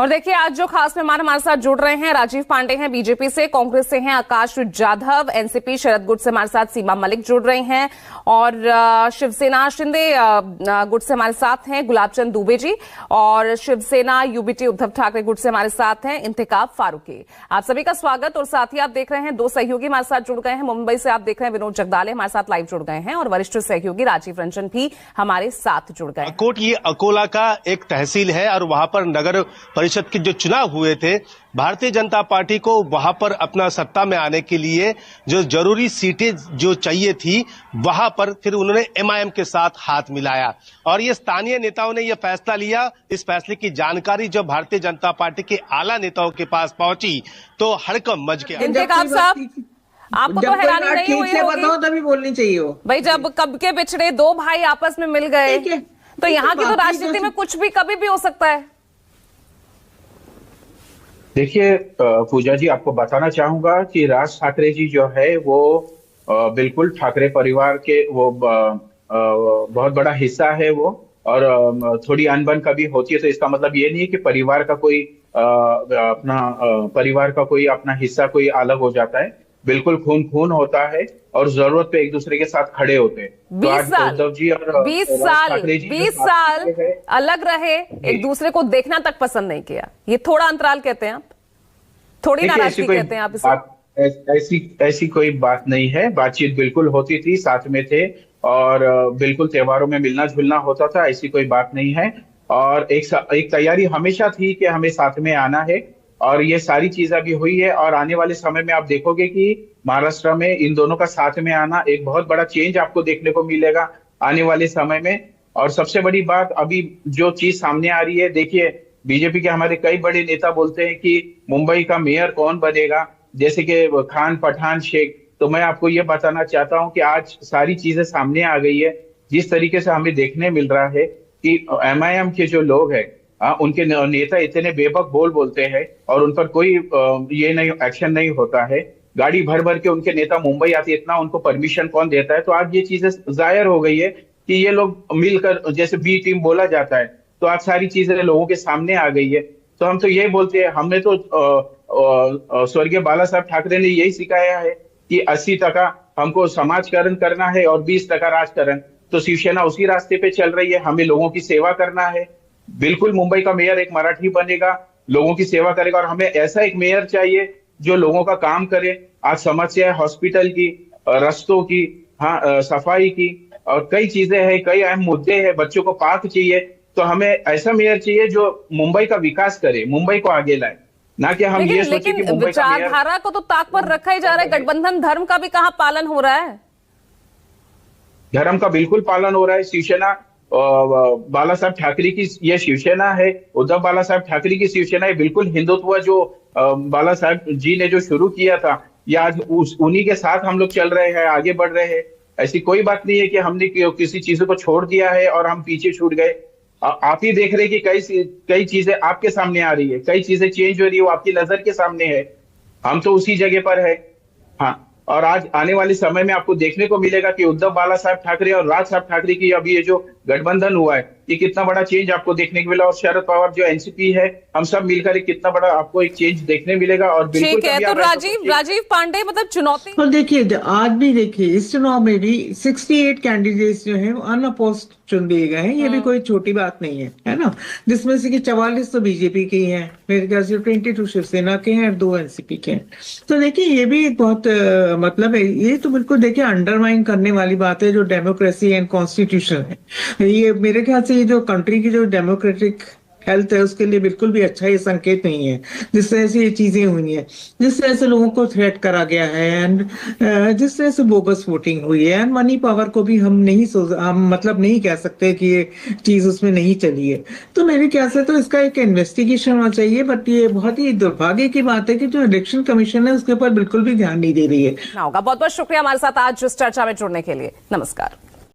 और देखिए आज जो खास मेहमान हमारे साथ जुड़ रहे हैं, राजीव पांडे हैं बीजेपी से, कांग्रेस से हैं आकाश जाधव, एनसीपी शरद गुट से हमारे साथ सीमा मलिक जुड़ रहे हैं और शिवसेना शिंदे गुट से हमारे साथ हैं गुलाबचंद दुबे जी और शिवसेना यूबीटी उद्धव ठाकरे गुट से हमारे साथ हैं इंतखाब फारूकी। आप सभी का स्वागत। और साथ ही आप देख रहे हैं दो सहयोगी हमारे साथ जुड़ गए हैं। मुंबई से आप देख रहे हैं विनोद जगदाले हमारे साथ लाइव जुड़ गए हैं और वरिष्ठ सहयोगी राजीव रंजन भी हमारे साथ जुड़ गए। कोट ये अकोला का एक तहसील है और वहां पर नगर परिषद के जो चुनाव हुए थे, भारतीय जनता पार्टी को वहां पर अपना सत्ता में आने के लिए जो जरूरी सीटें जो चाहिए थी, वहां पर फिर उन्होंने एमआईएम के साथ हाथ मिलाया और ये स्थानीय नेताओं ने यह फैसला लिया। इस फैसले की जानकारी जब भारतीय जनता पार्टी के आला नेताओं के पास पहुंची तो हड़कंप मच गया। इंतखाब साहब, आपको तो हैरानी नहीं हुई होगी? तभी बोलनी चाहिए हो भाई, जब कब के बिछड़े दो भाई आपस में मिल गए तो यहाँ की तो राजनीति में कुछ भी कभी भी हो सकता है। देखिए पूजा जी, आपको बताना चाहूंगा कि राज ठाकरे जी जो है वो बिल्कुल ठाकरे परिवार के वो बहुत बड़ा हिस्सा है वो, और थोड़ी अनबन कभी होती है तो इसका मतलब ये नहीं है कि परिवार का कोई अपना हिस्सा कोई अलग हो जाता है। बिल्कुल खून खून होता है और जरूरत पे एक दूसरे के साथ खड़े होते हैं। 20 साल उद्धव जी और 20 साल अलग रहे, एक दूसरे को देखना तक पसंद नहीं किया। ये थोड़ा अंतराल कहते हैं आप, थोड़ी नाराजगी कहते हैं आप इसे। ऐसी कोई बात नहीं है। बातचीत बिल्कुल होती थी, साथ में थे और बिल्कुल त्योहारों में मिलना जुलना होता था। ऐसी कोई बात नहीं है और एक तैयारी हमेशा थी कि हमें साथ में आना है और ये सारी चीजें भी हुई है। और आने वाले समय में आप देखोगे कि महाराष्ट्र में इन दोनों का साथ में आना एक बहुत बड़ा चेंज आपको देखने को मिलेगा आने वाले समय में। और सबसे बड़ी बात अभी जो चीज सामने आ रही है, देखिए बीजेपी के हमारे कई बड़े नेता बोलते हैं कि मुंबई का मेयर कौन बनेगा, जैसे कि खान पठान शेख। तो मैं आपको ये बताना चाहता हूँ कि आज सारी चीजें सामने आ गई है। जिस तरीके से हमें देखने मिल रहा है कि एमआईएम के जो लोग हैं उनके नेता इतने बेबक बोलते हैं और उन पर कोई ये नहीं एक्शन नहीं होता है। गाड़ी भर भर के उनके नेता मुंबई आते, इतना उनको परमिशन कौन देता है? तो आज ये चीजें जाहिर हो गई है कि ये लोग मिलकर, जैसे बी टीम बोला जाता है, तो आज सारी चीजें लोगों के सामने आ गई है। तो हम तो ये बोलते हैं, हमने तो स्वर्गीय बाला साहब ठाकरे ने यही सिखाया है कि 80% हमको समाजकरण करना है और 20% राजकारण। तो शिवसेना उसी रास्ते पे चल रही है। हमें लोगों की सेवा करना है। बिल्कुल मुंबई का मेयर एक मराठी बनेगा, लोगों की सेवा करेगा और हमें ऐसा एक मेयर चाहिए जो लोगों का काम करे। आज समस्या है हॉस्पिटल की, रस्तों की, सफाई की और कई चीजें हैं, कई अहम मुद्दे हैं। बच्चों को पार्क चाहिए, तो हमें ऐसा मेयर चाहिए जो मुंबई का विकास करे, मुंबई को आगे लाए, ना कि हम ये सोचे कि मुंबई का मेयर। विचारधारा को तो ताक पर रखा ही जा रहा है। गठबंधन धर्म का भी कहाँ पालन हो रहा है? धर्म का बिल्कुल पालन हो रहा है। शिवसेना बाला साहब ठाकरे की ये शिवसेना है, उद्धव बाला साहब ठाकरे की शिवसेना है। बिल्कुल हिंदुत्व जो बाला साहब जी ने जो शुरू किया था, ये आज उन्हीं के साथ हम लोग चल रहे हैं, आगे बढ़ रहे हैं। ऐसी कोई बात नहीं है कि हमने किसी चीज को छोड़ दिया है और हम पीछे छूट गए। आप ही देख रहे हैं कि कई चीजें आपके सामने आ रही है, कई चीजें चेंज हो रही है, वो आपकी नजर के सामने है। हम तो उसी जगह पर है। हाँ, और आज आने वाले समय में आपको देखने को मिलेगा कि उद्धव बाला साहब ठाकरे और राज साहब ठाकरे की अभी ये जो गठबंधन हुआ है, ये कितना बड़ा चेंज आपको देखने को मिला। और शरद पवार जो एनसीपी है, हम सब मिलकर कितना बड़ा आपको एक चेंज देखने मिलेगा। और बिल्कुल ठीक है, तो राजीव पांडे, मतलब चुनौती। और देखिए आज भी देखिए इस चुनाव में भी 68 कैंडिडेट्स जो हैं अनअपोज्ड चुन दिए गए हैं। ये भी कोई छोटी बात नहीं है ना। जिसमें से कि 44 तो बीजेपी के ही हैं, मेरे ख्याल से 22 शिवसेना के हैं और 2 एनसीपी के हैं। तो देखिए ये भी बहुत मतलब है, ये तो बिल्कुल देखिए अंडरमाइन करने वाली बात है जो डेमोक्रेसी एंड कॉन्स्टिट्यूशन है। ये मेरे ख्याल से ये जो कंट्री की जो डेमोक्रेटिक हेल्थ है उसके लिए बिल्कुल भी अच्छा ये संकेत नहीं है। जिस तरह से ये चीजें हुई हैं, जिस तरह से लोगों को थ्रेट करा गया है एंड जिस तरह से बोगस वोटिंग हुई है एंड मनी पावर को भी हम मतलब नहीं कह सकते कि ये चीज उसमें नहीं चली है। तो मेरे ख्याल से तो इसका एक इन्वेस्टिगेशन होना चाहिए। बट ये बहुत ही दुर्भाग्य की बात है कि जो इलेक्शन कमीशन है उसके ऊपर बिल्कुल भी ध्यान नहीं दे रही है। बहुत बहुत शुक्रिया हमारे साथ आज इस चर्चा में जुड़ने के लिए। नमस्कार।